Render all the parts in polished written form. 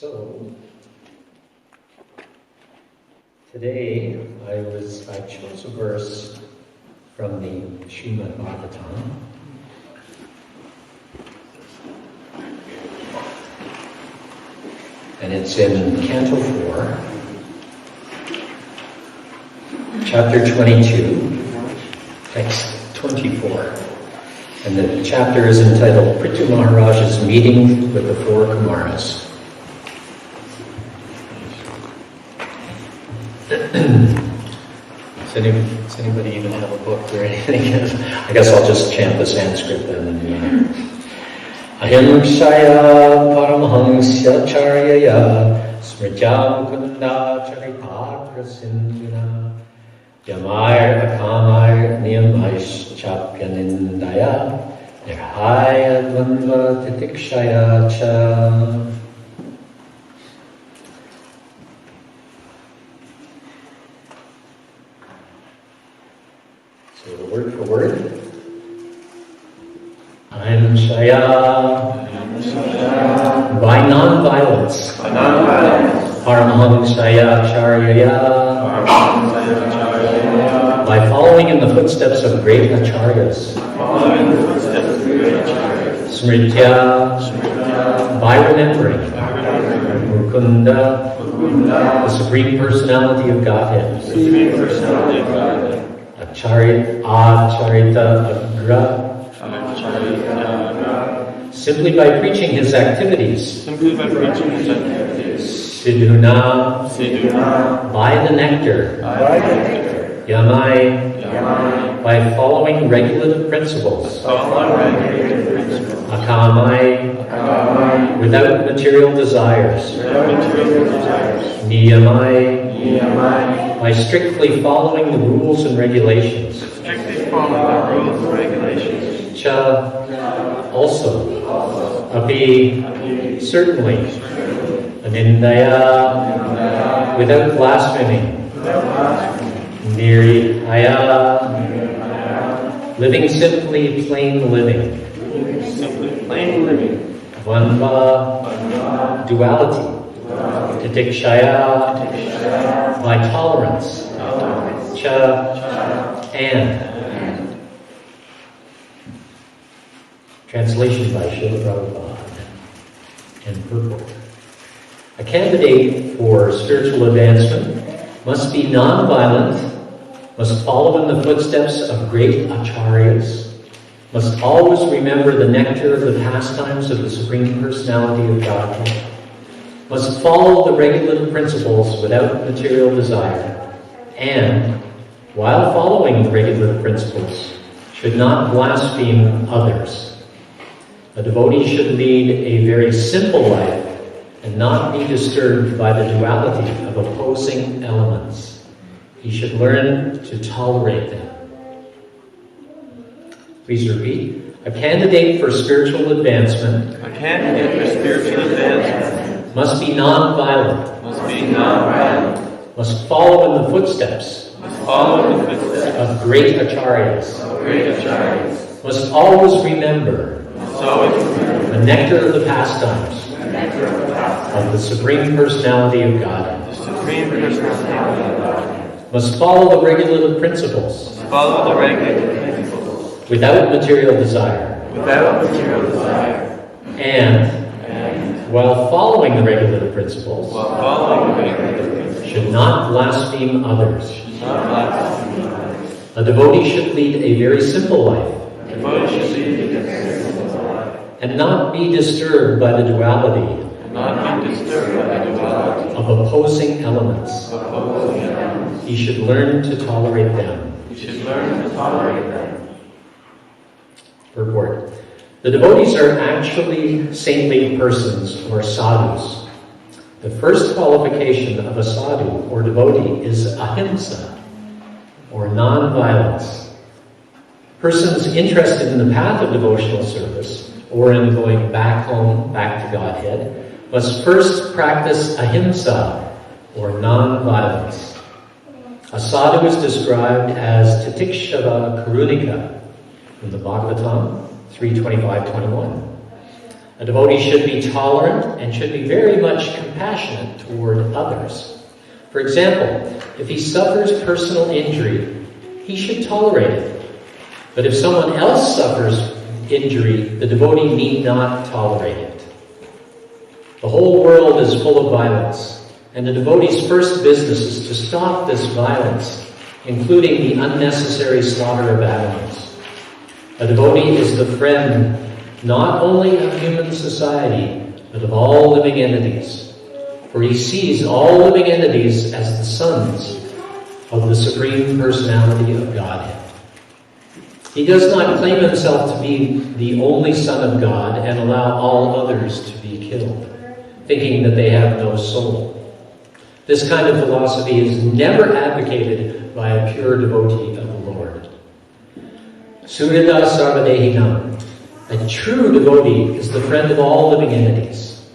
So, today I chose a verse from the Śrīmad-Bhāgavatam. And it's in Canto 4, chapter 22, text 24. And the chapter is entitled Prithu Maharaj's Meeting with the Four Kumaras. Does anybody even have a book or anything? I guess I'll just chant the Sanskrit then. Ahimsaya paramahamsya charyaya smrityam kunda charipatra sindhuna yamair akamair niyamaish chapyanindaya nirhaya dvandva titikshaya cha. So word for word. Ahimsaya, by non-violence. Paramahamsaya charyaya, by following in the footsteps of great acharyas. Smritya, by remembering. Mukunda, the Supreme Personality of Godhead. Acharita agra, simply by preaching his activities. Sidhuna, by the nectar. Yamai, by following regulative principles. Akamai, without material desires. Niyamai, by strictly following the rules and regulations. Cha, also. Api, certainly. Anindaya, without blaspheming. Nirihaya, living simply plain living. Vanva, duality. Titikshaya, by tolerance. Cha, and. Translation by Śrīmad-Bhāgavatam and purport. A candidate for spiritual advancement must be non-violent, must follow in the footsteps of great acharyas, must always remember the nectar of the pastimes of the Supreme Personality of Godhead, must follow the regulative principles without material desire, and, while following the regulative principles, should not blaspheme others. A devotee should lead a very simple life and not be disturbed by the duality of opposing elements. He should learn to tolerate them. Please repeat. A candidate for spiritual advancement must be non-violent. Must follow in the footsteps of great acharyas. Must always remember the nectar of the pastimes of the Supreme Personality of God. Must follow the regulative principles without material desire. And while following the regulative principles, should not blaspheme others. A devotee should lead a very simple life and not be disturbed by the duality of opposing elements. He should learn to tolerate them. Purport. The devotees are actually saintly persons or sadhus. The first qualification of a sadhu or devotee is ahimsa, or non-violence. Persons interested in the path of devotional service or in going back home, back to Godhead, must first practice ahimsa, or non-violence. A sadhu is described as titikshava karunika from the Bhagavatam 3:25-21. A devotee should be tolerant and should be very much compassionate toward others. For example, if he suffers personal injury, he should tolerate it. But if someone else suffers injury, the devotee need not tolerate it. The whole world is full of violence, and the devotee's first business is to stop this violence, including the unnecessary slaughter of animals. A devotee is the friend not only of human society, but of all living entities, for he sees all living entities as the sons of the Supreme Personality of Godhead. He does not claim himself to be the only Son of God and allow all others to be killed, thinking that they have no soul. This kind of philosophy is never advocated by a pure devotee of the Lord. Suryadas Sarvadehinam. A true devotee is the friend of all living entities.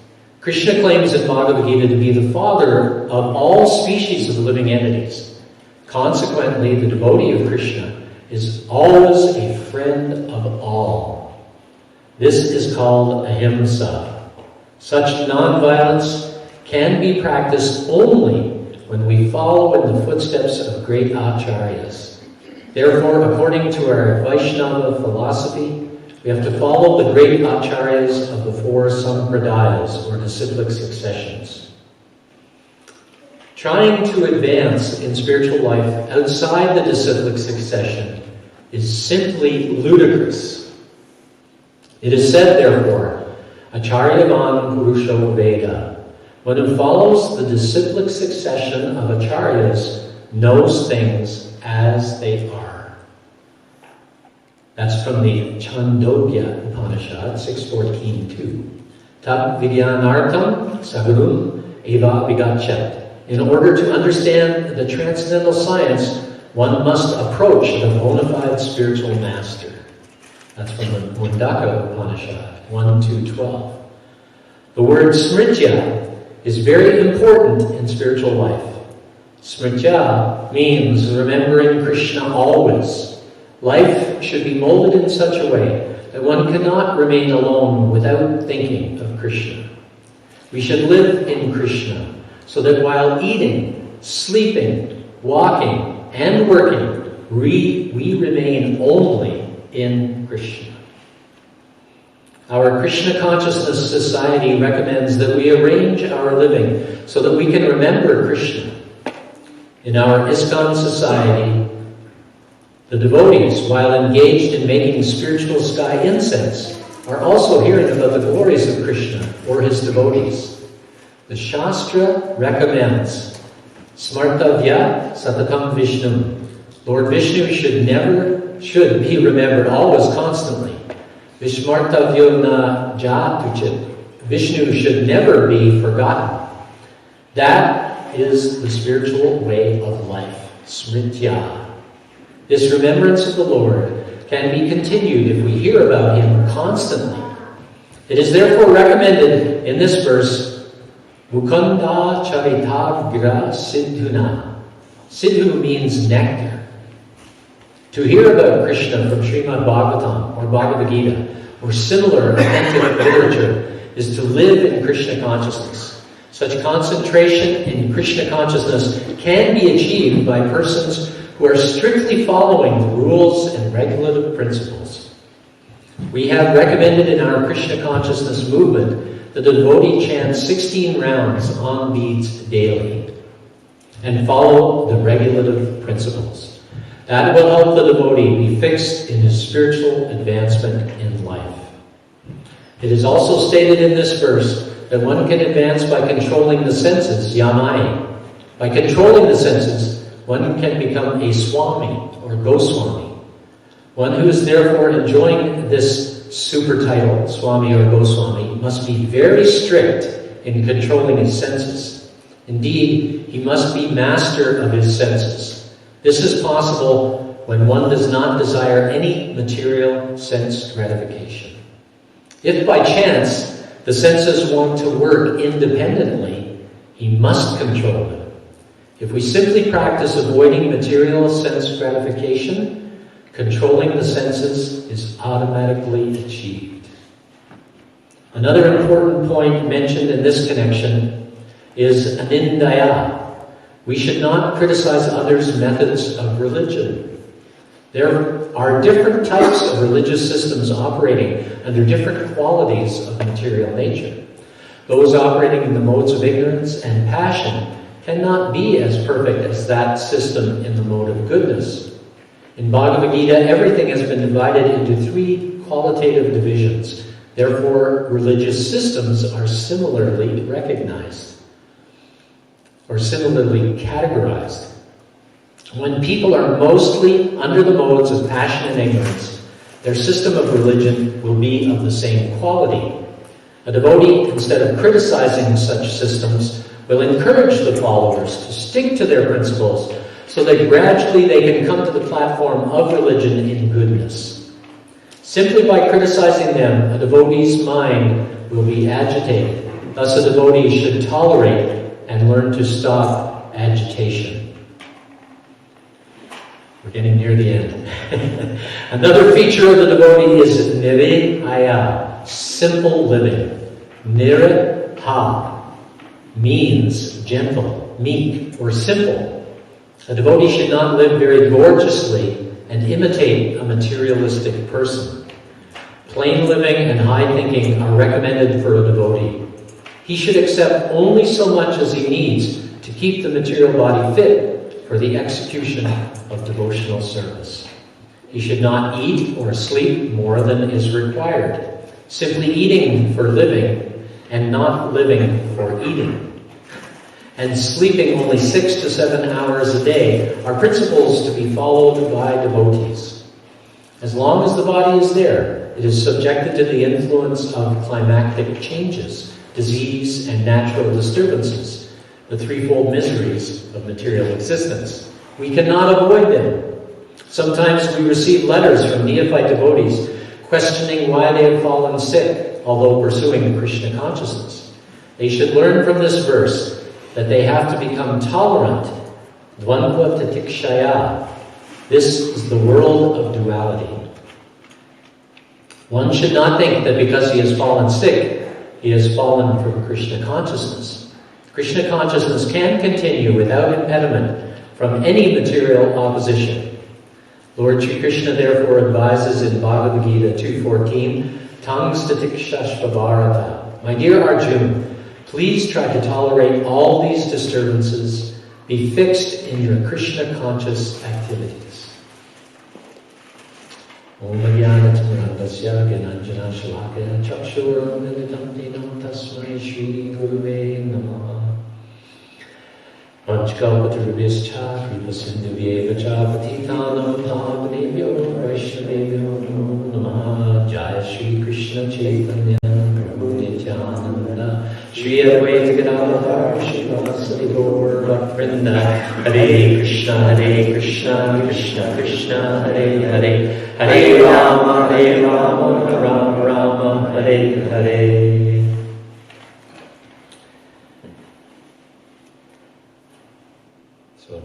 Krishna claims in Bhagavad Gita to be the father of all species of living entities. Consequently, the devotee of Krishna is always a friend of all. This is called ahimsa. Such non-violence can be practiced only when we follow in the footsteps of great acharyas. Therefore, according to our Vaishnava philosophy, we have to follow the great acharyas of the four sampradayas, or disciplic successions. Trying to advance in spiritual life outside the disciplic succession is simply ludicrous. It is said, therefore, Acharyavan Purusho Veda. One who follows the disciplic succession of acharyas knows things as they are. That's from the Chandogya Upanishad, 6.14.2. Tat vidyanartam sagurum eva vigachat. In order to understand the transcendental science, one must approach the bona fide spiritual master. That's from the Mundaka Upanishad, 1.2.12. The word smritya is very important in spiritual life. Smritya means remembering Krishna always. Life should be molded in such a way that one cannot remain alone without thinking of Krishna. We should live in Krishna so that while eating, sleeping, walking, and working, we remain only in Krishna. Our Krishna Consciousness Society recommends that we arrange our living so that we can remember Krishna. In our ISKCON society, the devotees, while engaged in making spiritual sky incense, are also hearing about the glories of Krishna or his devotees. The Shastra recommends Smartavya Satatam Vishnu. Lord Vishnu should be remembered always, constantly. Vishmartavyo na jatuchit. Vishnu should never be forgotten. That is the spiritual way of life, smritya. This remembrance of the Lord can be continued if we hear about him constantly. It is therefore recommended in this verse, Mukunda charitagra siddhuna. Siddhu means nectar. To hear about Krishna from Śrīmad-Bhāgavatam or Bhagavad Gita or similar authentic literature is to live in Krishna consciousness. Such concentration in Krishna consciousness can be achieved by persons who are strictly following the rules and regulative principles. We have recommended in our Krishna consciousness movement that the devotee chant 16 rounds on beads daily and follow the regulative principles. That will help the devotee be fixed in his spiritual advancement in life. It is also stated in this verse that one can advance by controlling the senses, yamai. By controlling the senses, one can become a Swami or Goswami. One who is therefore enjoying this super title, Swami or Goswami, must be very strict in controlling his senses. Indeed, he must be master of his senses. This is possible when one does not desire any material sense gratification. If by chance the senses want to work independently, he must control them. If we simply practice avoiding material sense gratification, controlling the senses is automatically achieved. Another important point mentioned in this connection is anindaya. We should not criticize others' methods of religion. There are different types of religious systems operating under different qualities of material nature. Those operating in the modes of ignorance and passion cannot be as perfect as that system in the mode of goodness. In Bhagavad Gita, everything has been divided into 3 qualitative divisions. Therefore, religious systems are similarly recognized or similarly categorized. When people are mostly under the modes of passion and ignorance, their system of religion will be of the same quality. A devotee, instead of criticizing such systems, will encourage the followers to stick to their principles so that gradually they can come to the platform of religion in goodness. Simply by criticizing them, a devotee's mind will be agitated. Thus, a devotee should tolerate and learn to stop agitation. We're getting near the end. Another feature of the devotee is nirihaya, simple living. Niriha means gentle, meek, or simple. A devotee should not live very gorgeously and imitate a materialistic person. Plain living and high thinking are recommended for a devotee. He should accept only so much as he needs to keep the material body fit for the execution of devotional service. He should not eat or sleep more than is required, simply eating for living and not living for eating. And sleeping only 6 to 7 hours a day are principles to be followed by devotees. As long as the body is there, it is subjected to the influence of climactic changes, disease, and natural disturbances, the threefold miseries of material existence. We cannot avoid them. Sometimes we receive letters from neophyte devotees questioning why they have fallen sick, although pursuing Krishna consciousness. They should learn from this verse that they have to become tolerant. Dvandva tatikshaya. This is the world of duality. One should not think that because he has fallen sick, he has fallen from Krishna consciousness. Krishna consciousness can continue without impediment from any material opposition. Lord Sri Krishna therefore advises in Bhagavad Gita 2.14, Tangs tatikshashvavarata. My dear Arjuna, please try to tolerate all these disturbances. Be fixed in your Krishna-conscious activities. Om Jnana-Timirandasya Gyananjana Shalakaya Chakshura Militam Dinam Tasmai Shri Guruve Namaha. Vanchkalpatarubhyascha Kripasindhuvyeva cha Patitanam Pavanebhyo Vaishnavebhyo Namo Namaha. Jaya Shri Krishna Chaitanya Prabhu Nityananda Shri Advaita Gadadhar Srivasadi Gaur Bhaktivinoda Hare Krishna Krishna Krishna Hare Hare Hare Rama Rama Rama Hare Hare. So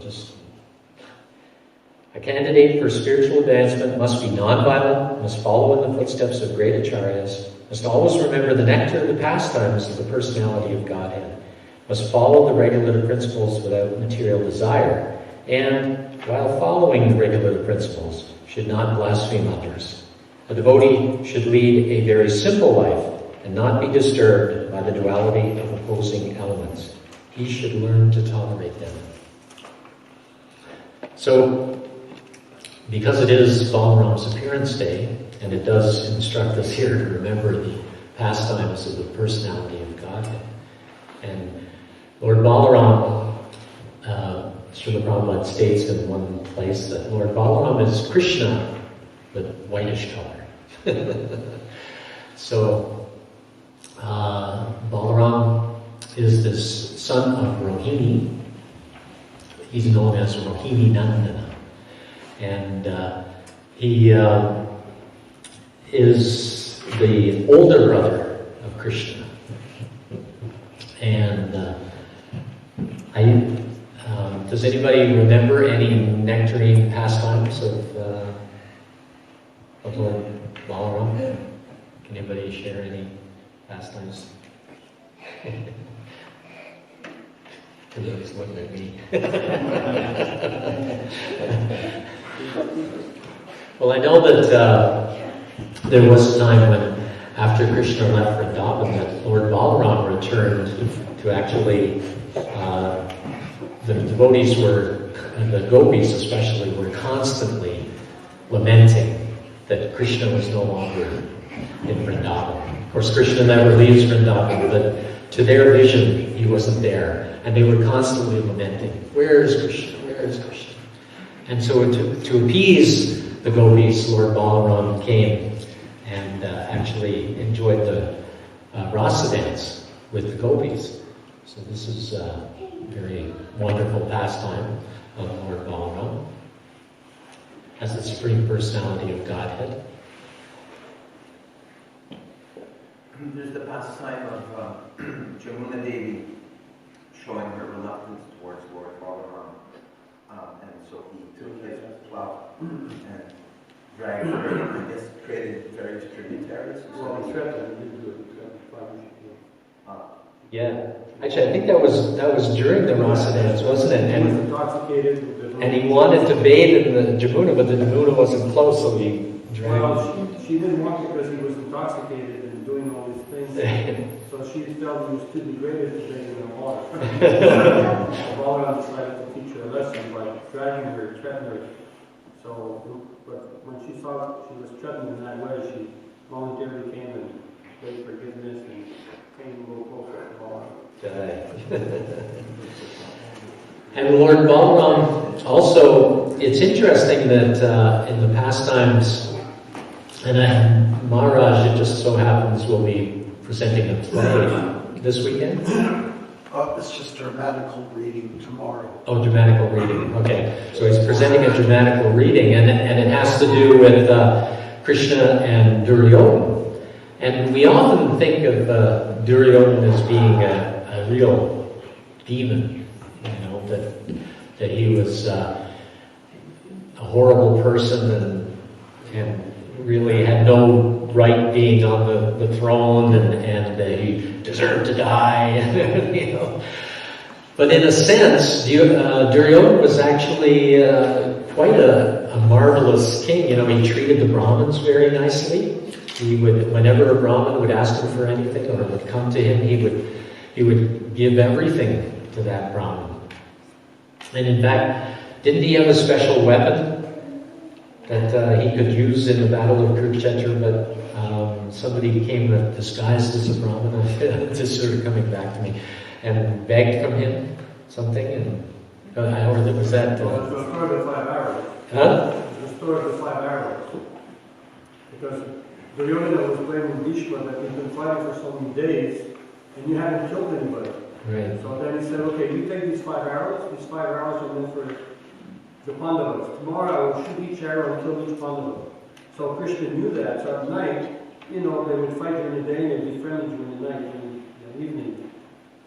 a candidate for spiritual advancement must be non-violent, must follow in the footsteps of great acharyas, must always remember the nectar of the pastimes of the personality of Godhead, must follow the regulative principles without material desire, and, while following the regulative principles, should not blaspheme others. A devotee should lead a very simple life and not be disturbed by the duality of opposing elements. He should learn to tolerate them. So, because it is Balaram's appearance day, and it does instruct us here to remember the pastimes of the personality of Godhead. And Lord Balaram, Srimad Bhagavatam states in one place that Lord Balaram is Krishna, but whitish color. So, Balaram is this son of Rohini. He's known as Rohini Nandana. And he is the older brother of Krishna. And does anybody remember any nectarine pastimes of Lord Balaram? Can anybody share any pastimes. Everybody's looking at me. Well, I know that there was a time when, after Krishna left Vrindavan, that Lord Balaram returned to actually, the devotees were, and the gopis especially, were constantly lamenting that Krishna was no longer in Vrindavan. Of course, Krishna never leaves Vrindavan, but to their vision, he wasn't there. And they were constantly lamenting, where is Krishna? Where is Krishna? And so to appease the gopis, Lord Balaram came and actually enjoyed the rasa dance with the gopis. So this is a very wonderful pastime of Lord Balaram as the Supreme Personality of Godhead. There's the pastime of Jamuna Devi showing her reluctance towards Lord Balaram. And so he took his plow and dragged her, and I guess created various tributaries. Well, he threatened to do it. Yeah. Actually, I think that was during the rasa dance, wasn't it? He was intoxicated. And he wanted to bathe in the Jamuna, but the Jamuna wasn't close, so he dragged Well, she didn't want it because he was intoxicated and doing all these things. So she felt he was too degraded to bathe in the water. Balaram decided to teach her a lesson by dragging her, threatening her. So, but when she saw she was threatened in that way, she voluntarily came and begged forgiveness and came a little closer to Balaram. And Lord Balaram also, it's interesting that in the pastimes, and Maharaj, it just so happens, will be presenting a play this weekend. It's just dramatical reading tomorrow. Oh, dramatical reading. Okay, so he's presenting a dramatical reading, and it has to do with Krishna and Duryodhana. And we often think of Duryodhana as being a real demon, you know, that he was a horrible person and really had no right being on the throne, and he deserved to die, you know. But in a sense, Duryodhana was actually quite a marvelous king. You know, he treated the Brahmins very nicely. He would, whenever a Brahmin would ask him for anything or would come to him, he would give everything to that Brahmin. And in fact, didn't he have a special weapon that he could use in the Battle of Kurukshetra, but somebody came disguised as a Brahmana, this is sort of coming back to me, and begged from him something, and or was that... It was restored to 5 arrows. Huh? It was restored to 5 arrows. Because Duryodhana was blaming Bhishma that he'd been fighting for so many days, and you hadn't killed anybody. Right. So then he said, okay, you take these 5 arrows are meant for the Pandavas. Tomorrow I will shoot each arrow and kill each Pandava. So Krishna knew that. So at night, you know, they would fight during the day and they'd be friendly during the night, during the evening.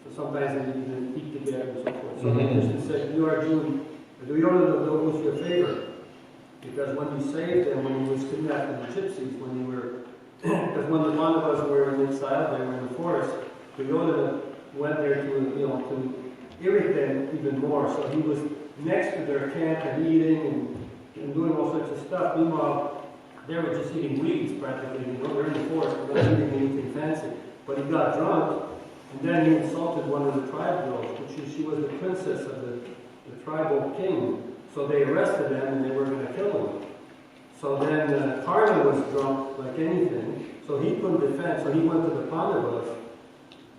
So sometimes they would even eat together and so forth. So Krishna said, you are Jew, Duryodhana owes you a favor. Because when you saved them, when he was kidnapped in the gypsies, because when the Pandavas were in exile, they were in the forest, Duryodhana went there to irritate them even more. So he was next to their camp and eating and doing all sorts of stuff. Meanwhile, they were just eating weeds practically. You know, they're in the forest, they're not eating anything fancy. But he got drunk, and then he insulted one of the tribe girls, she was the princess of the tribal king. So they arrested them and they were going to kill him. So then Karna was drunk like anything, so he couldn't defend, so he went to the Pandavas.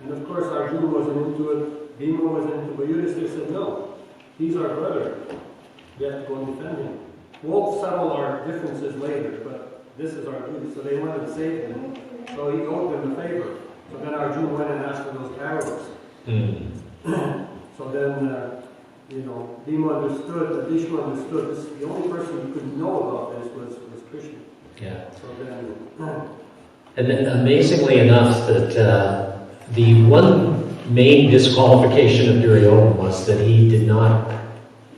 And of course Arjuna wasn't into it, Bhima wasn't into it, but Yudhishthira said, no, he's our brother. We have to go and defend him. We'll settle our differences later, but this is our duty. So they went and saved him. So he owed them a favor. So then Arjuna went and asked for those arrows. So then, Bhima understood, Bhishma understood. The only person who could know about this was Krishna. Yeah. So then, and then amazingly enough, that the one main disqualification of Duryodhana was that he did not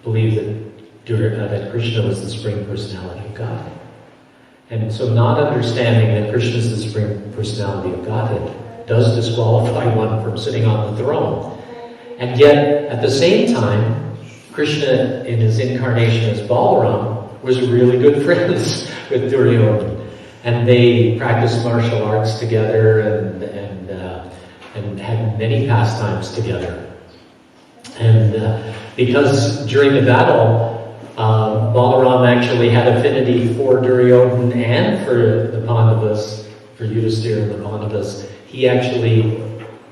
believe that Krishna was the Supreme Personality of Godhead. And so not understanding that Krishna is the Supreme Personality of Godhead does disqualify one from sitting on the throne. And yet, at the same time, Krishna, in his incarnation as Balaram, was really good friends with Duryodhana. And they practiced martial arts together and had many pastimes together. And because during the battle, Balaram actually had affinity for Duryodhana and for the Pandavas, for Yudhisthira and the Pandavas, he actually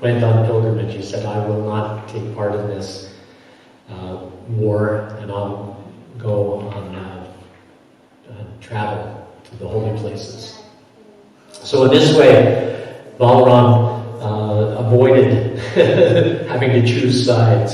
went on pilgrimage. He said, I will not take part in this war, and I'll go on travel to the holy places. So in this way, Balaram avoided having to choose sides.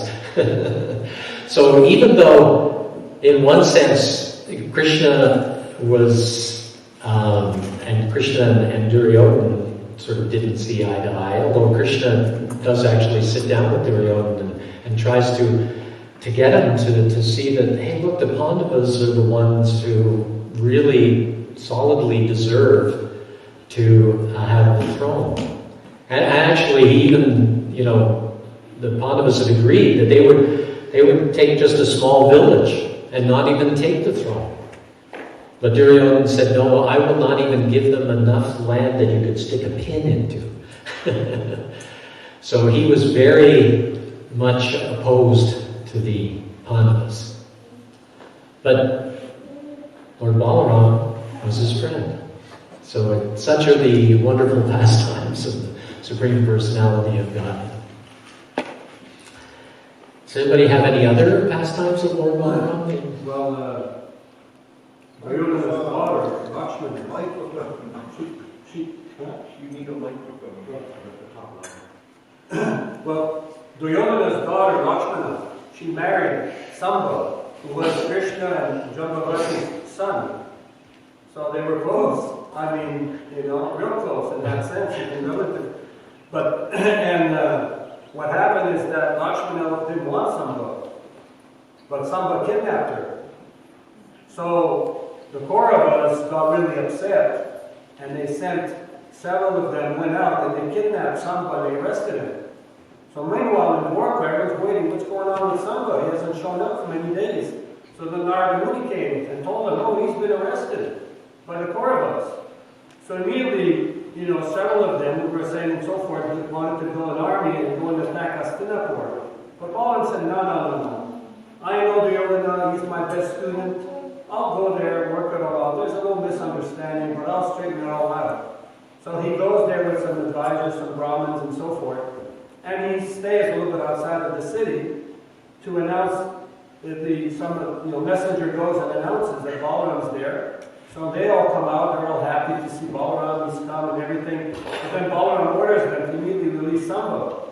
So even though, in one sense, Krishna was, and Krishna and Duryodhana sort of didn't see eye to eye, although Krishna does actually sit down with Duryodhana and tries to get him to see that, hey, look, the Pandavas are the ones who really solidly deserve to have the throne. And actually, even, the Pandavas had agreed that they would take just a small village and not even take the throne. But Duryodhana said, no, I will not even give them enough land that you could stick a pin into. So he was very much opposed to the Pandavas. But Lord Balaram was his friend. So such are the wonderful pastimes of the Supreme Personality of God. Does anybody have any other pastimes of Lord Balaram? Well, Duryodhana's daughter, Lakshmana, You need a microphone at the top line. well, Duryodhana's daughter, Lakshmana, she married Samba, who was Krishna and Jambavati's son. So they were close. I mean, real close in that sense, in relative. But, what happened is that Lakshmana didn't want Samba, but Samba kidnapped her. So the Kauravas got really upset, and they sent, several of them went out, and they kidnapped Samba, they arrested him. So meanwhile, in Dwarka, everyone's waiting, what's going on with Samba? He hasn't shown up for many days. So the Narada Muni came and told them, no, he's been arrested by the Kauravas. So immediately, several of them, who were saying and so forth, wanted to build an army and go and attack Hastinapur. But Balaram said, no. I know Duryodhana, he's my best student. I'll go there, work it all out. There's a little misunderstanding, but I'll straighten it all out. So he goes there with some advisors, some Brahmins and so forth. And he stays a little bit outside of the city to announce that some messenger goes and announces that Balaram's there. So they all come out, they're all happy to see Balaram, he's come and everything. But then Balaram orders them to immediately release Samba.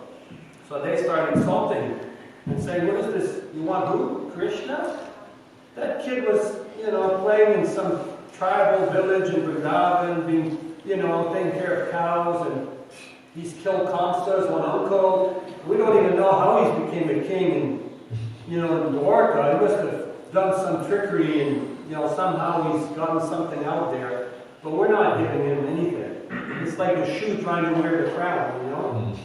So they start insulting and saying, what is this? You want who? Krishna? That kid was, playing in some tribal village in Vrindavan, being, taking care of cows, and he's killed Kamsa's one uncle. We don't even know how he became a king in Dwarka. He must have done some trickery and, somehow he's gotten something out there. But we're not giving him anything. It's like a shoe trying to wear the crown,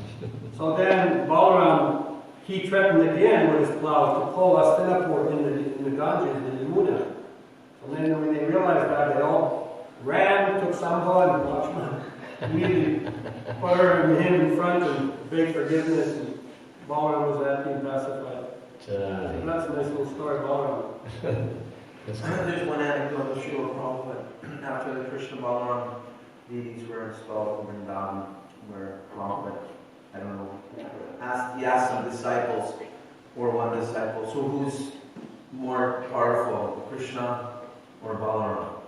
So then Balaram, he threatened again with his plow to pull Hastinapur in the Ganges, in the Yamuna. And then when they realized that, they all ran, took Samba and Lakshmana, immediately put her and him in front and begged forgiveness, and Balaram was happy and pacified. So that's a nice little story, Balaram. There's one anecdote of Srila Prabhupada. After the Krishna Balaram deities were installed in Vrindavan, where Prabhupada, he asked some disciples, or one disciple, so who's more powerful, Krishna or Balaram?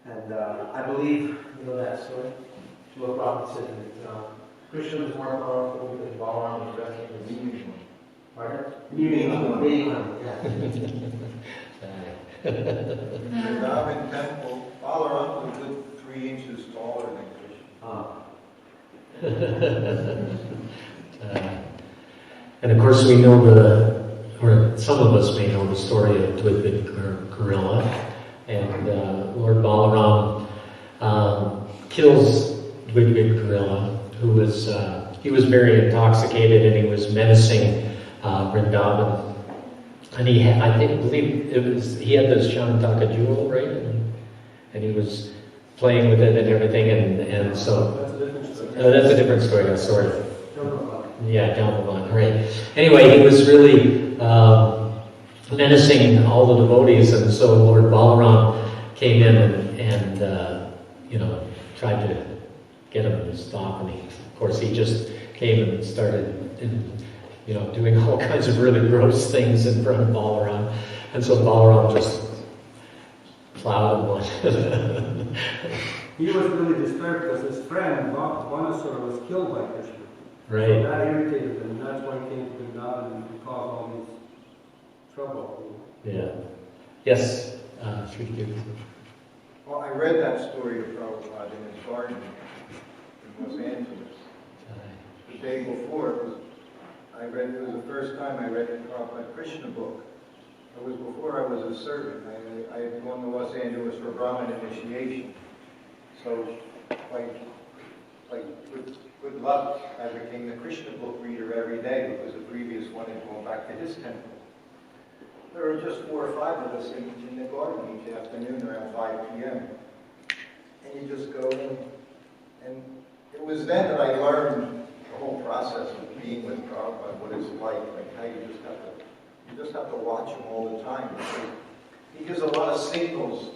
And I believe, that story? Srila Prabhupada said that Krishna was more powerful because Balaram was resting the meaning one. Pardon? Meaning one, yeah. In the Vrindavan temple, Balaram was a good 3 inches taller than Krishna. And of course we know or some of us may know the story of Dwidvit Gorilla. And Lord Balaram kills good gorilla, who was, he was very intoxicated and he was menacing Vrindavan. And he had, believe it was, he had this Shantaka jewel, right? And he was playing with it and everything, and so... That's a different story. That's a different story, sort of. Don't know about it. Yeah, Jambhavan, right. Anyway, he was really menacing all the devotees, and so Lord Balaram came in and you know, tried to get him to stop, and of course he just came and started, you know, doing all kinds of really gross things in front of Balaram, and so Balaram just plowed one. He was really disturbed because his friend, Vanasura, was killed by Krishna. So Right. that irritated him, and that's why he came to Vrindavan and caused all this trouble. Yeah. Yes, Sri. Well, I read that story of Prabhupada in his garden in Los Angeles. The day before, it was the first time I read the Prabhupada Krishna book. It was before I was a servant. I had gone to Los Angeles for Brahmin initiation. So, good luck, I became the Krishna book reader every day because the previous one had gone back to his temple. There were just 4 or 5 of us in the garden each afternoon around 5 p.m. And you just go in, and it was then that I learned the whole process of being with Prabhupada, what it's like how you just have to watch him all the time. He gives a lot of signals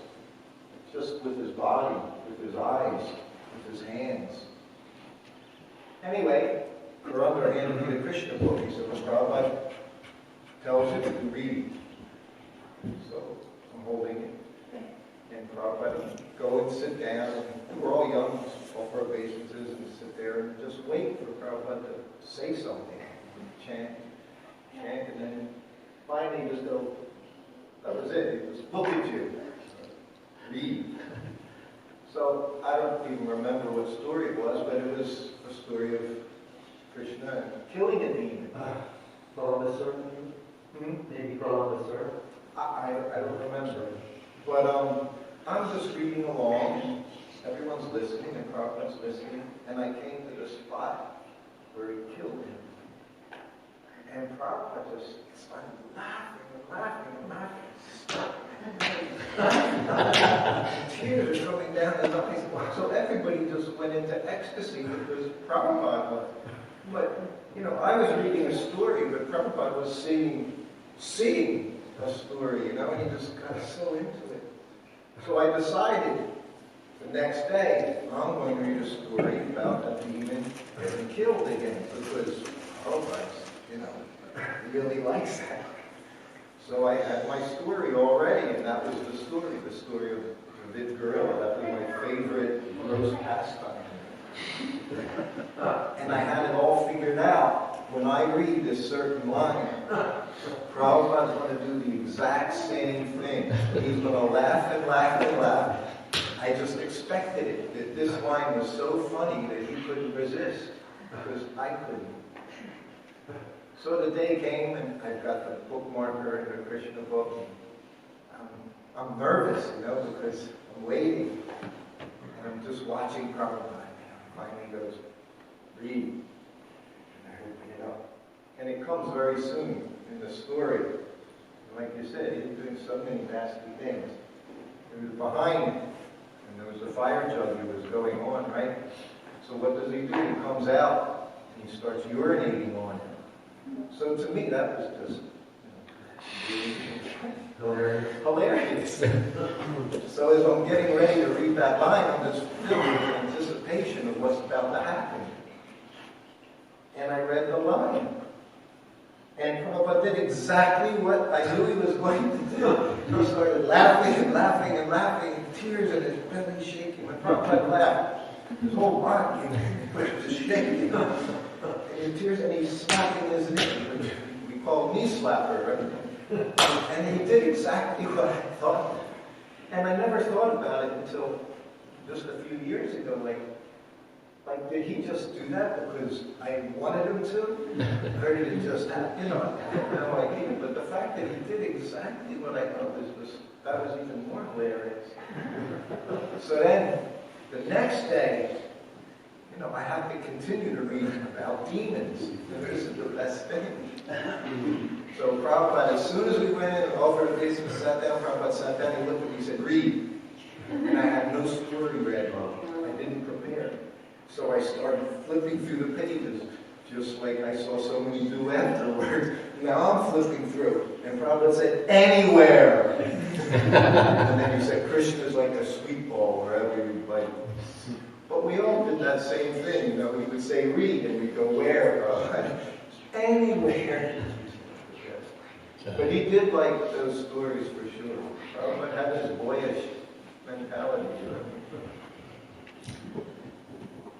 just with his body, with his eyes, with his hands. Anyway, Prabhupada handed me the Krishna book. He said, when Prabhupada tells you to read. So I'm holding it. And Prabhupada, go and sit down. We're all young, offer obeisances, and sit there and just wait for Prabhupada to say something. Chant, and then finally just go, that was it. It was look at you. Read. So I don't even remember what story it was, but it was a story of Krishna killing a demon. Columbus, maybe Columbus, I don't remember. But I'm just reading along. Everyone's listening, and Prabhupada's listening, and I came to the spot where he killed him. And Prabhupada just started laughing. Tears are coming down his eyes. So everybody just went into ecstasy because Prabhupada. But, you know, I was reading a story, but Prabhupada was seeing a story, you know, and he just got so into it. So I decided the next day, I'm going to read a story about a demon getting killed again, because Prabhupada, you know, really likes that. So I had my story already, and that was the story of the big gorilla. That was my favorite gross pastime. And I had it all figured out. When I read this certain line, Prabhupada's going to do the exact same thing. He's going to laugh and laugh and laugh. I just expected it, that this line was so funny that he couldn't resist, because I couldn't. So the day came, and I've got the bookmarker and the Krishna book. I'm nervous, you know, because I'm waiting. And I'm just watching Prabhupada. Finally goes, read. And I open it up. And it comes very soon in the story. Like you said, he's doing so many nasty things. He was behind him, and there was a fire jug that was going on, right? So what does he do? He comes out, and he starts urinating on him. So to me, that was just hilarious. So as I'm getting ready to read that line, I'm just filled with anticipation of what's about to happen. And I read the line. And Prabhupada did exactly what I knew he was going to do. He started laughing and laughing and laughing, tears in his belly shaking. When Prabhupada laughed, his whole body was to shaking. And tears, and he's slapping his knee. We call knee slapper, right? And he did exactly what I thought. And I never thought about it until just a few years ago. Like, did he just do that because I wanted him to? Or did it just happen? You know, I have no idea. But the fact that he did exactly what I thought that was even more hilarious. So then, the next day, I have to continue to read about demons. This is the best thing. So Prabhupada, as soon as we went in, all of our faces sat down, Prabhupada sat down, he looked at me, he said, read. And I had no story read. I didn't prepare. So I started flipping through the pages, just like I saw so many do afterwards. Now I'm flipping through. And Prabhupada said, anywhere. And then he said, Krishna is like a sweet ball wherever you bite. But we all did that same thing. We would say read, and we'd go where? Anywhere. But he did like those stories for sure. Prabhupada had this boyish mentality to it.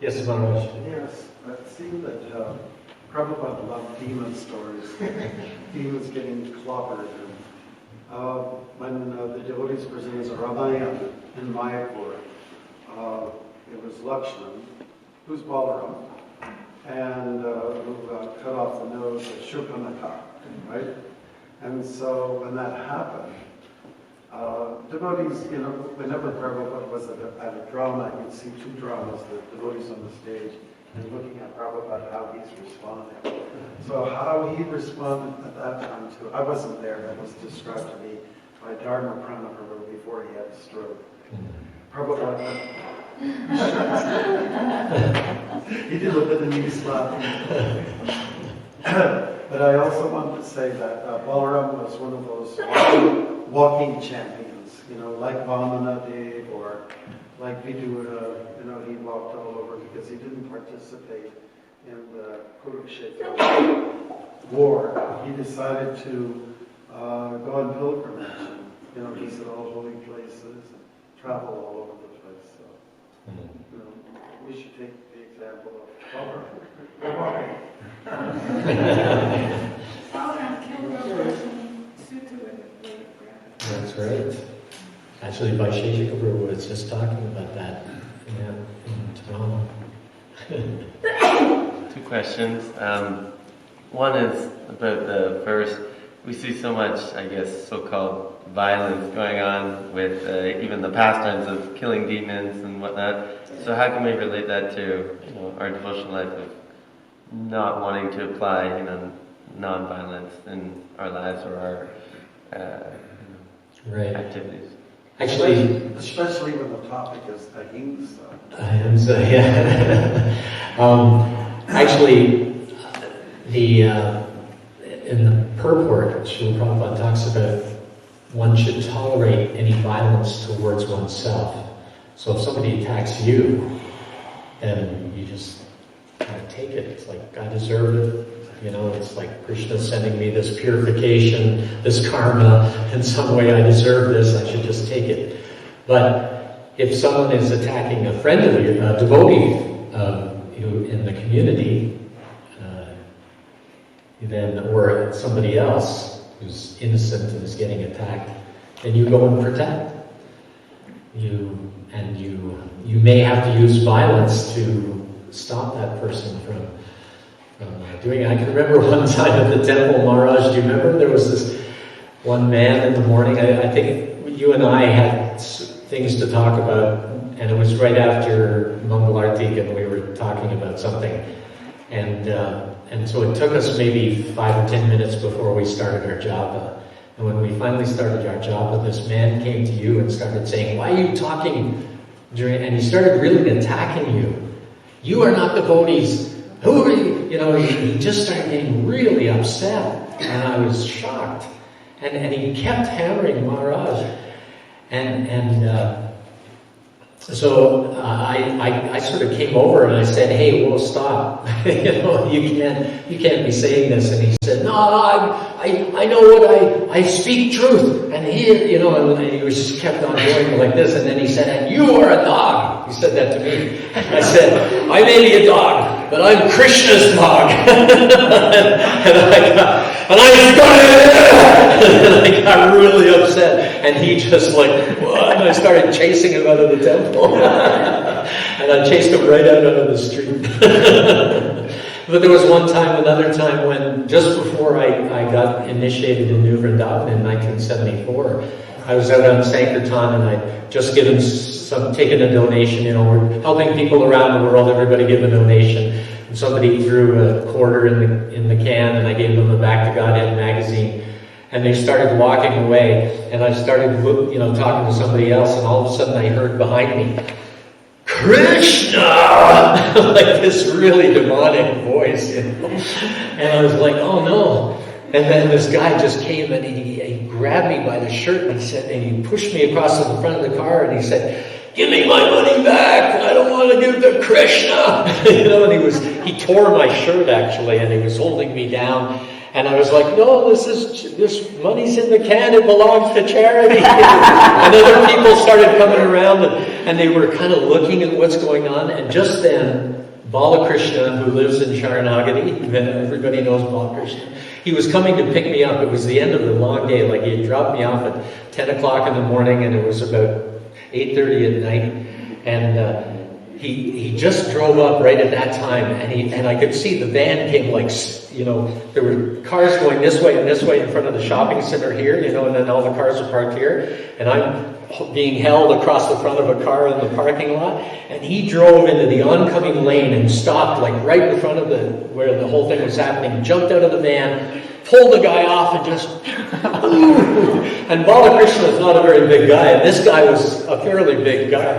Yes, Maharaj. Yes, it seemed that Prabhupada loved demon stories, demons getting clobbered. When the devotees presented the Ramayana in Mayapur, it was Lakshman, who's Balaram, and who cut off the nose of Shurpanakha, right? And so when that happened, devotees, whenever Prabhupada was at a drama, you'd see two dramas, the devotees on the stage, and looking at Prabhupada, how he's responding. So how he responded at that time to, I wasn't there, that was described to me by Dharma Pranaprabhu before he had a stroke. Prabhupada, he did a bit of knee slapping. But I also wanted to say that Balaram was one of those walking champions, like Vamana Dev or like Vidura, he walked all over because he didn't participate in the Kurukshetra war. He decided to go on pilgrimage and, visit all holy places and travel all over the place. So, we should take the example of Balaram. We're walking. That's right. Actually, Vaishnava Sanga was just talking about that in Toronto. Two questions. One is about the verse. We see so much, I guess, so-called violence going on with even the pastimes of killing demons and whatnot. So how can we relate that to our devotional life of not wanting to apply non-violence in our lives or our activities? Actually, especially when the topic is ahimsa. Ahimsa, yeah. Actually, in the purport, Srila Prabhupada talks about one should tolerate any violence towards oneself. So if somebody attacks you, then you just kind of take it. It's like, I deserve it. It's like Krishna sending me this purification, this karma. In some way I deserve this, I should just take it. But if someone is attacking a friend of you, a devotee in the community, then, or somebody else who's innocent and is getting attacked, then you go and protect. You may have to use violence to stop that person from doing it. I can remember one time at the temple, Maharaj, do you remember? There was this one man in the morning, I think you and I had things to talk about, and it was right after Mangalartik, and we were talking about something. And so it took us maybe 5 or 10 minutes before we started our japa. And when we finally started our japa, this man came to you and started saying, why are you talking during, and he started really attacking you. You are not devotees. Who are you? He just started getting really upset. And I was shocked. And he kept hammering Maharaj. So I sort of came over and I said, hey, well, stop. You can't be saying this. And he said, no, I know what I speak truth. And he, and he just kept on going like this. And then he said, and you are a dog. He said that to me. I said, I may be a dog, but I'm Krishna's dog. and I got really upset. And he just like, what? And I started chasing him out of the temple. And I chased him right out onto the street. But there was another time when, just before I got initiated in New Vrindavan in 1974, I was out on Sankirtan and I'd just taken a donation, we're helping people around the world, everybody give a donation. And somebody threw a quarter in the can and I gave them the Back to Godhead magazine. And they started walking away and I started, talking to somebody else and all of a sudden I heard behind me, Krishna! Like this really demonic voice, And I was like, oh no. And then this guy just came and he grabbed me by the shirt and he pushed me across to the front of the car and he said, give me my money back, I don't want to give to Krishna. And he tore my shirt actually and he was holding me down. And I was like, no, this money's in the can, it belongs to charity. And other people started coming around and they were kind of looking at what's going on. And just then, Balakrishna, who lives in Sharanagati, everybody knows Balakrishna, he was coming to pick me up. It was the end of the long day, like he had dropped me off at 10 o'clock in the morning and it was about 8:30 at night. And he just drove up right at that time and I could see the van came there were cars going this way and this way in front of the shopping center here, and then all the cars are parked here. And I'm being held across the front of a car in the parking lot. And he drove into the oncoming lane and stopped right in front of where the whole thing was happening, jumped out of the van, pulled the guy off and just, and Balakrishna is not a very big guy, and this guy was a fairly big guy.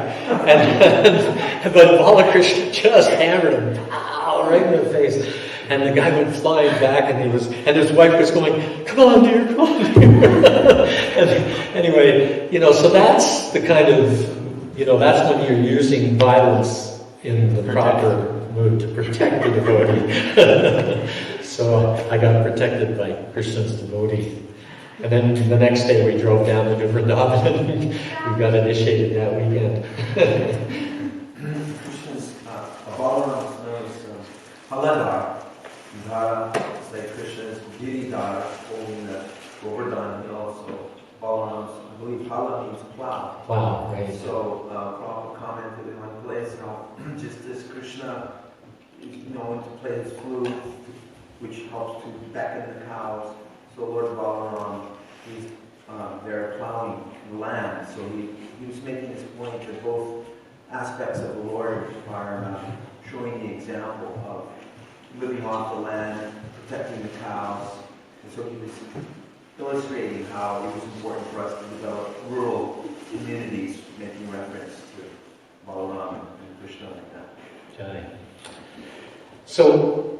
But Balakrishna just hammered him, pow, right in the face. And the guy went flying back, and his wife was going, come on, dear, come on, dear. And anyway, so that's the kind of, that's when you're using violence in the proper mood to protect the devotee. So I got protected by Krishna's devotee. And then the next day we drove down to Vrindavan and we got initiated that weekend. Krishna's Balaram is known as Haladar. Dhara, it's like Krishna's Giridhara, holding the Govardhan, and also Balaram's, I believe Hala means plow. Wow, right. So Prabhupada commented in one place, just as Krishna went to play his flute, which helps to beckon the cows. So Lord Balaram, he's there plowing the land. So he was making this point that both aspects of the Lord are showing the example of living off the land, protecting the cows. And so he was illustrating how it was important for us to develop rural communities, making reference to Balaram and Krishna like that. Okay. So,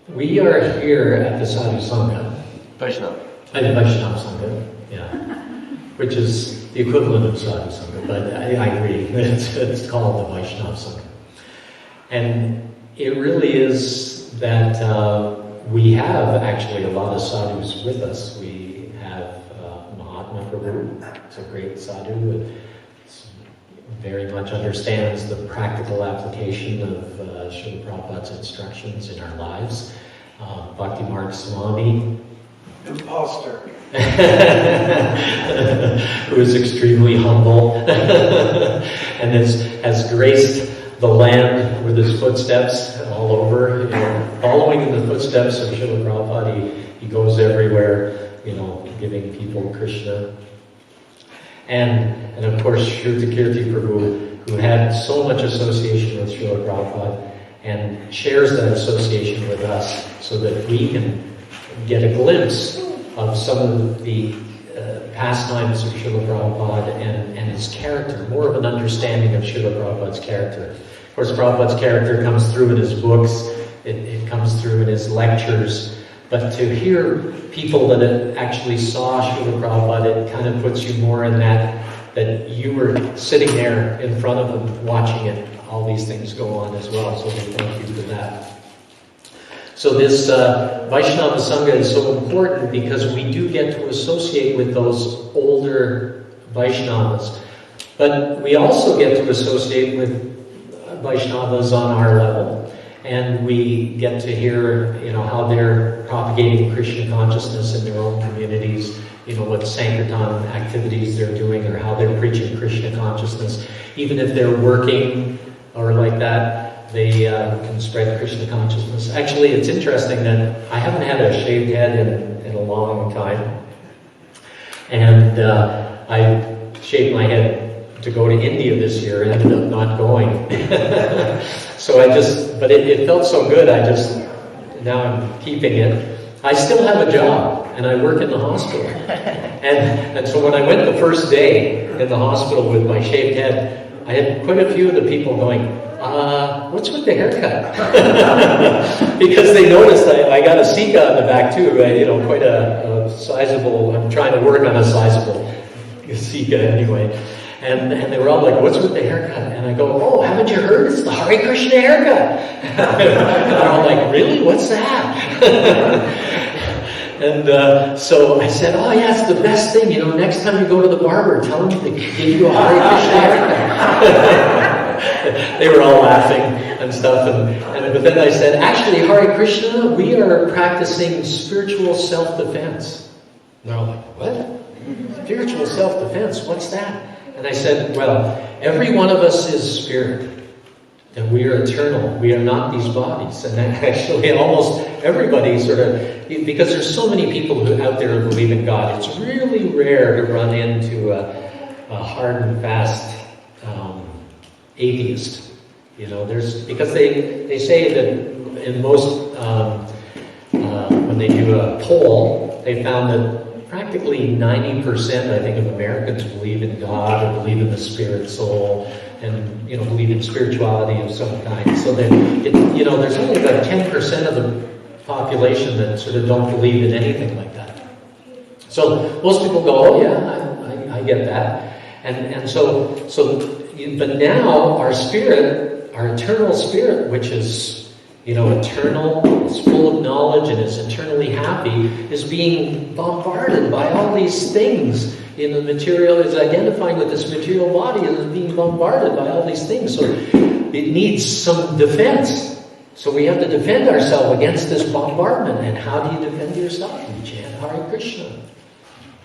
we are here at the Sadhu Sangha. Vaishnava. The Vaishnava Sanga, yeah. Which is the equivalent of Sadhu Sangha, but I agree. It's called the Vaishnava Sanga. And it really is that we have actually a lot of sadhus with us. We have Mahatma Prabhu. It's a great sadhu that very much understands the practical application of Srila Prabhupada's instructions in our lives. Bhakti Marg Swami. Imposter. Who is extremely humble and has graced the land with his footsteps all over, following in the footsteps of Srila Prabhupada. He goes everywhere, giving people Krishna. And of course, Shrutakirti Prabhu, who had so much association with Srila Prabhupada and shares that association with us so that we can get a glimpse of some of the pastimes of Srila Prabhupada and his character, more of an understanding of Srila Prabhupada's character. Of course, Prabhupada's character comes through in his books, it comes through in his lectures, but to hear people that actually saw Srila Prabhupada, it kind of puts you more in that you were sitting there in front of him, watching it, all these things go on as well, so we thank you for that. So this Vaishnava Sangha is so important because we do get to associate with those older Vaishnavas. But we also get to associate with Vaishnavas on our level. And we get to hear, how they're propagating Krishna consciousness in their own communities, what Sankirtan activities they're doing or how they're preaching Krishna consciousness. Even if they're working or like that, they can spread Krishna consciousness. Actually, it's interesting that I haven't had a shaved head in a long time. And I shaved my head to go to India this year and ended up not going. So but it felt so good, now I'm keeping it. I still have a job, and I work in the hospital. And so when I went the first day in the hospital with my shaved head, I had quite a few of the people going, what's with the haircut? Because they noticed I got a Sika on the back too, quite a sizable, I'm trying to work on a sizable Sika anyway. And they were all like, what's with the haircut? And I go, oh, haven't you heard? It's the Hare Krishna haircut. And they're all like, really? What's that? And so I said, oh yeah, it's the best thing. Next time you go to the barber, tell him to give you a Hare Krishna haircut. They were all laughing and stuff. But then I said, actually, Hare Krishna, we are practicing spiritual self-defense. And they're all like, what? Spiritual self-defense, what's that? And I said, well, every one of us is spirit. And we are eternal. We are not these bodies. And actually almost everybody because there's so many people out there who believe in God, it's really rare to run into a hard and fast atheist. Because they say that in most, when they do a poll, they found that practically 90%, I think, of Americans believe in God or believe in the spirit soul and, believe in spirituality of some kind. So that, there's only about 10% of the population that don't believe in anything like that. So most people go, oh yeah, I get that. But now our spirit, our eternal spirit, which is eternal, it's full of knowledge and is eternally happy, is being bombarded by all these things in the material, is identifying with this material body and is being bombarded by all these things. So it needs some defense. So we have to defend ourselves against this bombardment. And how do you defend yourself? You chant Hare Krishna.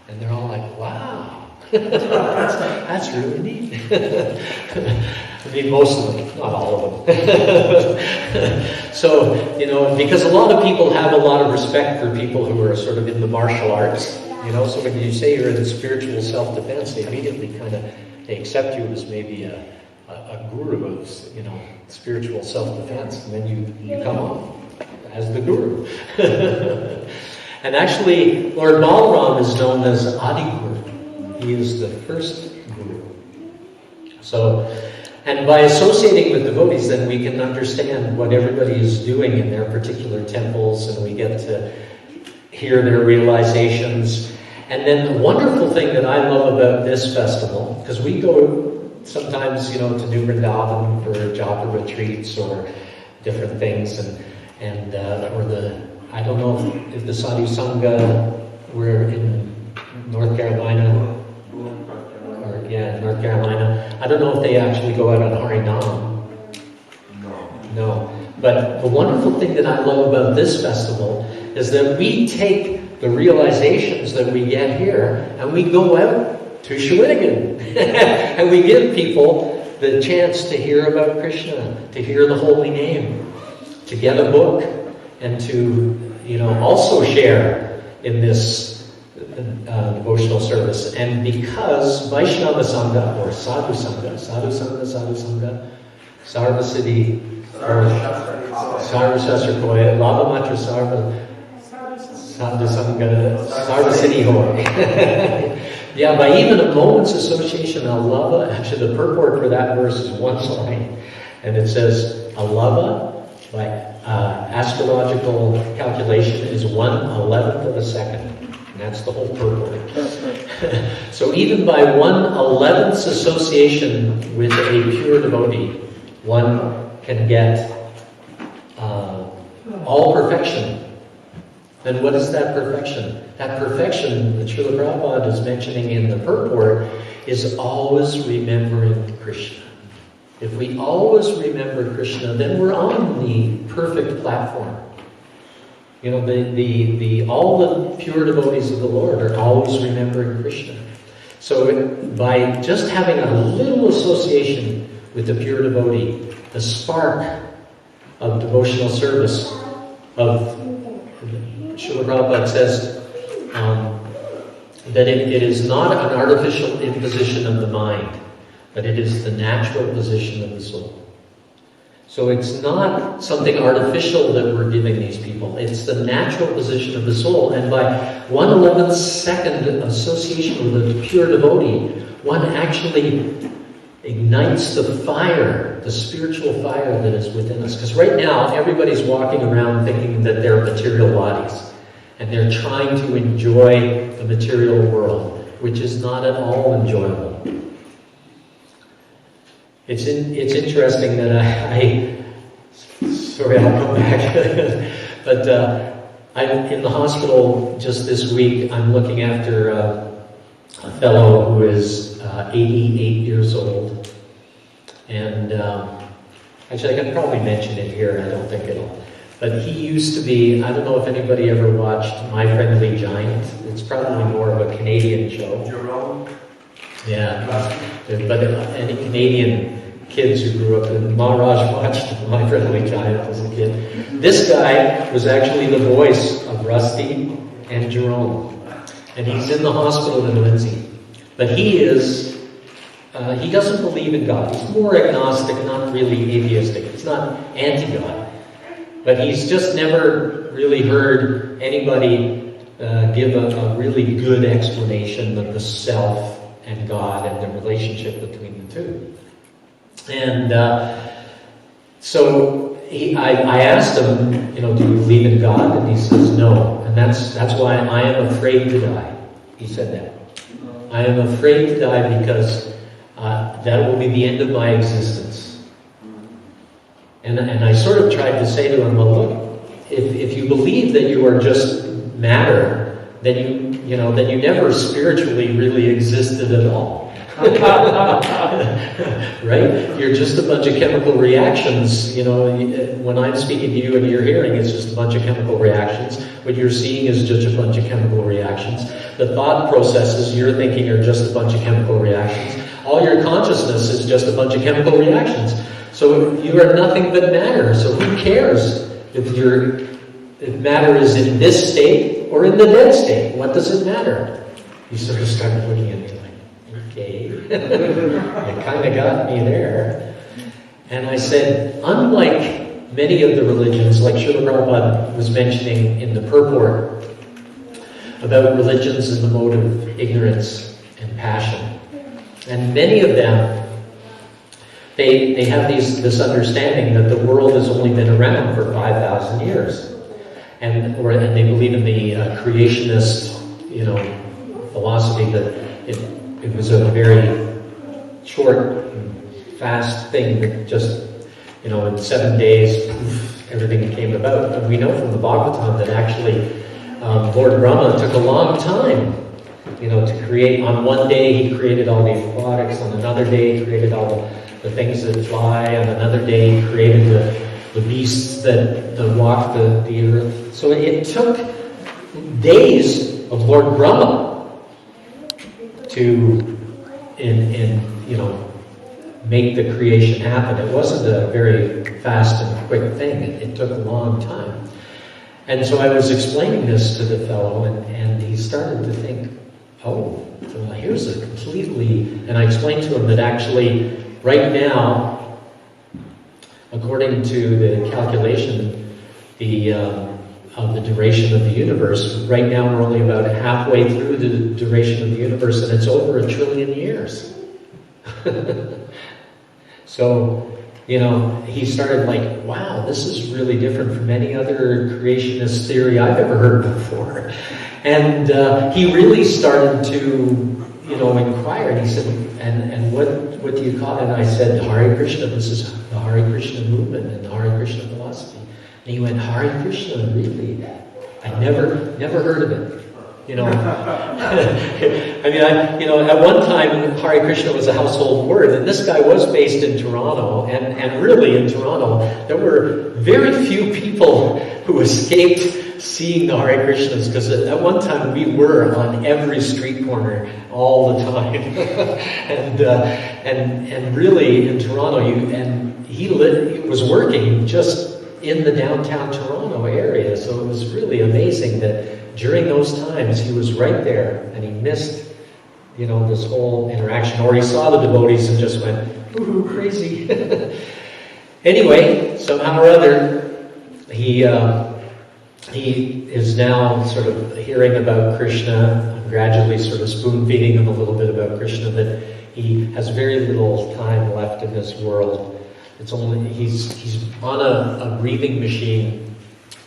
And they're all like, wow. That's really neat. I mean, most of them, not all of them. So, because a lot of people have a lot of respect for people who are sort of in the martial arts, so when you say you're in spiritual self-defense, they immediately they accept you as maybe a guru of, spiritual self-defense, and then you come on as the guru. And actually, Lord Balaram is known as Adi Guru. He is the first guru. So, and by associating with devotees, then we can understand what everybody is doing in their particular temples, and we get to hear their realizations. And then the wonderful thing that I love about this festival, because we go sometimes, to New Vrindavan for japa retreats or different things, I don't know if the Sadhu Sangha, we're in North Carolina. North Carolina. I don't know if they actually go out on Harinam. No. But the wonderful thing that I love about this festival is that we take the realizations that we get here and we go out to Shawinigan. And we give people the chance to hear about Krishna, to hear the holy name, to get a book, and to, also share in this devotional service. And because Vaishnava Sanga, or Sadhu Sanga, Sarva Siddhi, Sarva Shastra Koya, Lava Matra Sarva Sadhu Sanga, Sarva Siddhi Hoy. Yeah, by even a moment's association, alava, actually the purport for that verse is one line. And it says, alava, by astrological calculation, is 1/11 of a second. And that's the whole purport. So even by 1/11th association with a pure devotee, one can get all perfection. Then what is that perfection? That perfection that Srila Prabhupada is mentioning in the purport is always remembering Krishna. If we always remember Krishna, then we're on the perfect platform. All the pure devotees of the Lord are always remembering Krishna. So by just having a little association with the pure devotee, the spark of devotional service of Srila Prabhupada says, that it is not an artificial imposition of the mind, but it is the natural position of the soul. So it's not something artificial that we're giving these people. It's the natural position of the soul. And by 1/11th second association with a pure devotee, one actually ignites the fire, the spiritual fire that is within us. Because right now, everybody's walking around thinking that they're material bodies. And they're trying to enjoy the material world, which is not at all enjoyable. It's interesting that sorry, I'll come back. But I'm in the hospital just this week. I'm looking after a fellow who is 88 years old. And actually, I can probably mention it here. I don't think it'll. But he used to be, I don't know if anybody ever watched My Friendly Giant. It's probably more of a Canadian show. Jerome? Yeah. But any Canadian kids who grew up in Maharaj watched My Friendly Giant as a kid. This guy was actually the voice of Rusty and Jerome. And he's in the hospital in Lindsay. But he doesn't believe in God. He's more agnostic, not really atheistic. It's not anti-God. But he's just never really heard anybody give a really good explanation of the self and God and the relationship between the two. And so I asked him, do you believe in God? And he says, no. And that's why I am afraid to die. He said that. I am afraid to die because that will be the end of my existence. And I sort of tried to say to him, well, look, if you believe that you are just matter, then you never spiritually really existed at all. Right? You're just a bunch of chemical reactions. When I'm speaking to you and you're hearing, it's just a bunch of chemical reactions. What you're seeing is just a bunch of chemical reactions. The thought processes you're thinking are just a bunch of chemical reactions. All your consciousness is just a bunch of chemical reactions. So you are nothing but matter. So who cares if matter is in this state or in the dead state? What does it matter? He sort of started looking at me like, okay, you kind of got me there. And I said, unlike many of the religions, like Śrīmad-Bhāgavatam was mentioning in the purport about religions in the mode of ignorance and passion, and many of them, they have this understanding that the world has only been around for 5,000 years, and they believe in the creationist, philosophy that it was a very short, fast thing that just, in 7 days, poof, everything came about. And we know from the Bhagavatam that actually Lord Brahma took a long time, to create. On one day he created all the aquatics, on another day he created all the things that fly, on another day he created the beasts that walk the earth. So it took days of Lord Brahma to make the creation happen. It wasn't a very fast and quick thing. It took a long time. And so I was explaining this to the fellow, and he started to think, oh, well, here's a completely... And I explained to him that actually, right now, according to the calculation of the duration of the universe, right now we're only about halfway through the duration of the universe, and it's over 1 trillion years. So, he started like, wow, this is really different from any other creationist theory I've ever heard before. And he really started to, inquire. And he said, and what do you call it? And I said, Hare Krishna. This is the Hare Krishna movement and the Hare Krishna philosophy. And he went, Hare Krishna, really? I never heard of it. At one time, Hare Krishna was a household word, and this guy was based in Toronto, and really in Toronto, there were very few people who escaped seeing the Hare Krishnas, because at one time we were on every street corner all the time, and really in Toronto, he was working just in the downtown Toronto area, so it was really amazing that during those times, he was right there, and he missed, this whole interaction. Or he saw the devotees and just went, ooh, crazy. Anyway, somehow or other, he is now sort of hearing about Krishna, gradually sort of spoon-feeding him a little bit about Krishna, that he has very little time left in this world. It's only, he's on a breathing machine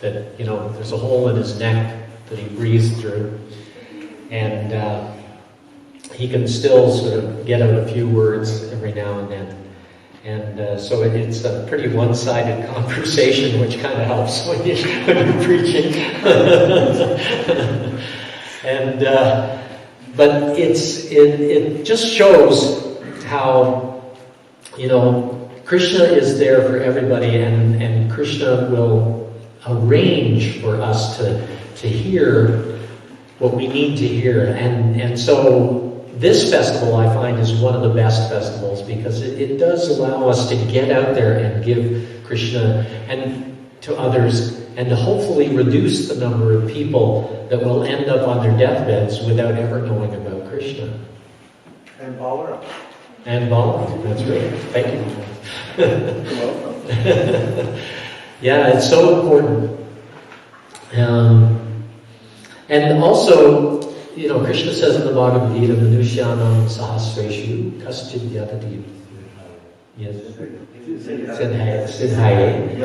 that, there's a hole in his neck that he breathes through. And he can still sort of get out a few words every now and then. And so it's a pretty one-sided conversation, which kind of helps when you're preaching. And but it just shows how, Krishna is there for everybody, and Krishna will arrange for us to hear what we need to hear. And so this festival, I find, is one of the best festivals, because it does allow us to get out there and give Krishna and to others, and to hopefully reduce the number of people that will end up on their deathbeds without ever knowing about Krishna. And Balaram. And Balaram, that's right. Thank you. You're welcome. Yeah, it's so important. And also, Krishna says in the Bhagavad Gita, Manushyanam sahasreshu kaschid yatati. Yes. Siddhaye.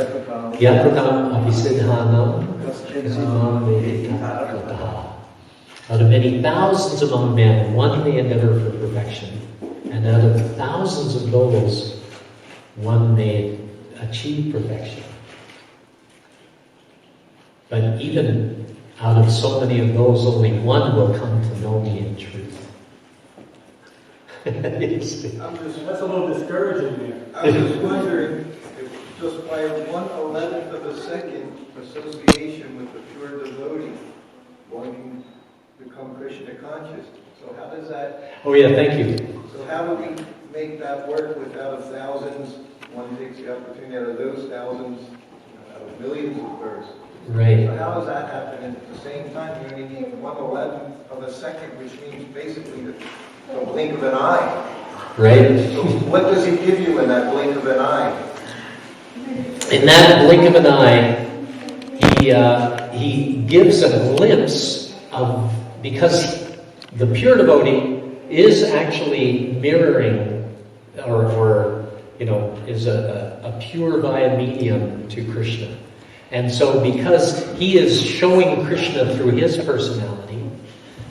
Yapratam apisidhanam kaschidhanam veditataha. Out of many thousands among men, one may endeavor for perfection. And out of thousands of those, one may achieve perfection. But even out of so many of those, only one will come to know me in truth. That's a little discouraging there. I was just wondering if just by 1/11th of a second association with the pure devotee, one can become Krishna conscious. So how does that? Oh yeah, thank you. So how do we make that work without thousands? One takes the opportunity out of those thousands, out of millions of birds. Right. So how does that happen? And at the same time, you only need 1/11th of a second, which means basically the blink of an eye. Right. So what does he give you in that blink of an eye? In that blink of an eye, he gives a glimpse of, because the pure devotee is actually mirroring, or is a pure via medium to Krishna. And so because he is showing Krishna through his personality,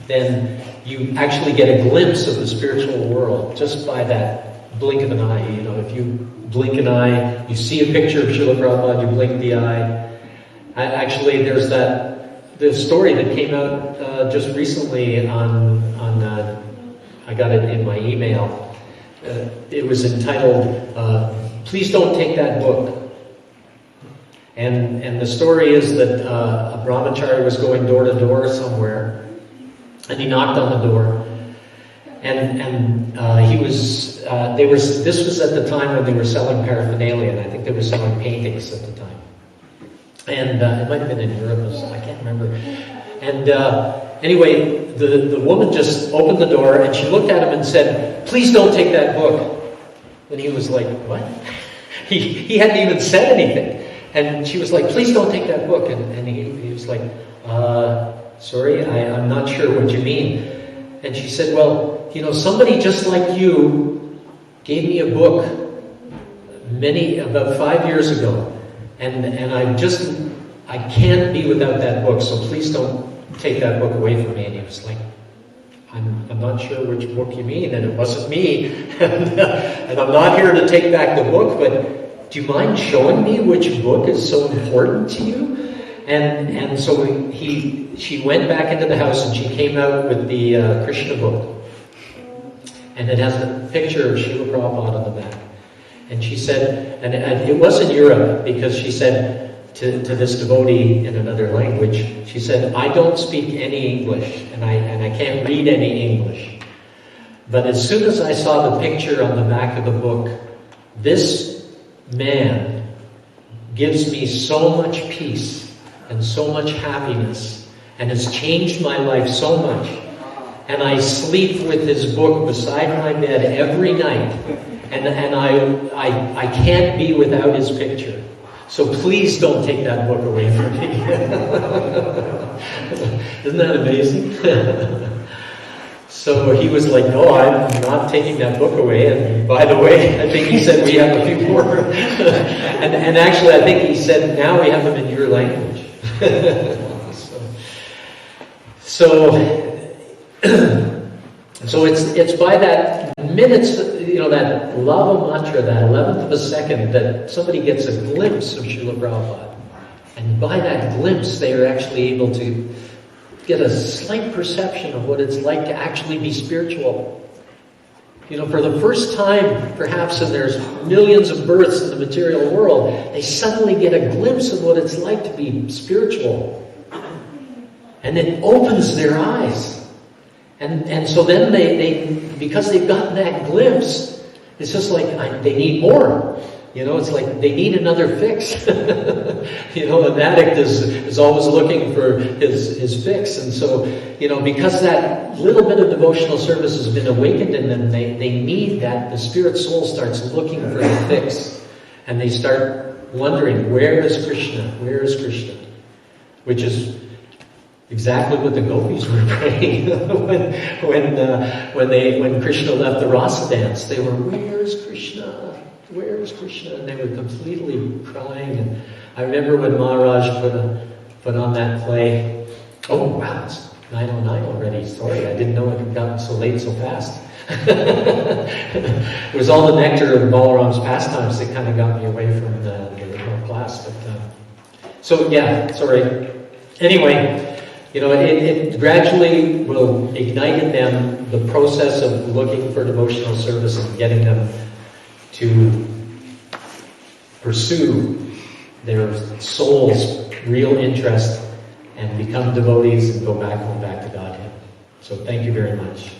then you actually get a glimpse of the spiritual world just by that blink of an eye. If you blink an eye, you see a picture of Srila Prabhupada, you blink the eye. Actually, there's the story that came out just recently on I got it in my email. It was entitled, Please Don't Take That Book. And the story is that a brahmachari was going door to door somewhere, and he knocked on the door, and he was this was at the time when they were selling paraphernalia, and I think they were selling paintings at the time, and it might have been in Europe, I can't remember. And anyway, the woman just opened the door, and she looked at him and said, "Please don't take that book." And he was like, "What?" He hadn't even said anything. And she was like, "Please don't take that book." And he was like, "Sorry, I'm not sure what you mean." And she said, "Well, somebody just like you gave me a book about 5 years ago. And I can't be without that book, so please don't take that book away from me." And he was like, I'm not sure which book you mean, and it wasn't me. And I'm not here to take back the book, but do you mind showing me which book is so important to you? And so she went back into the house, and she came out with the Krishna book. And it has a picture of Srila Prabhupada on the back. And she said, and it was in Europe, because she said to this devotee in another language, she said, "I don't speak any English, and I can't read any English. But as soon as I saw the picture on the back of the book, this man gives me so much peace and so much happiness and has changed my life so much. And I sleep with his book beside my bed every night. And I can't be without his picture. So please don't take that book away from me. Isn't that amazing? So he was like, no, I'm not taking that book away. And by the way, I think he said we have a few more. and actually, I think he said now we have them in your language. So it's by that minutes, that lava mantra, that 11th of a second, that somebody gets a glimpse of Srila Prabhupada. And by that glimpse, they are actually able to get a slight perception of what it's like to actually be spiritual. For the first time, perhaps, and there's millions of births in the material world, they suddenly get a glimpse of what it's like to be spiritual. And it opens their eyes. And so then they because they've gotten that glimpse, it's just like they need more. It's like they need another fix. An addict is always looking for his fix. And so, because that little bit of devotional service has been awakened in them, they need that. The spirit soul starts looking for the fix. And they start wondering, where is Krishna? Where is Krishna? Which is exactly what the gopis were praying when Krishna left the rasa dance. They were, where is Krishna? Where is Krishna? And they were completely crying. And I remember when Maharaj put on that play. Oh wow, it's 9:09 already. Sorry, I didn't know it had gotten so late so fast. It was all the nectar of Balaram's pastimes that kind of got me away from the original class. But sorry. Anyway. It gradually will ignite in them the process of looking for devotional service and getting them to pursue their soul's real interest and become devotees and go back home, back to Godhead. So thank you very much.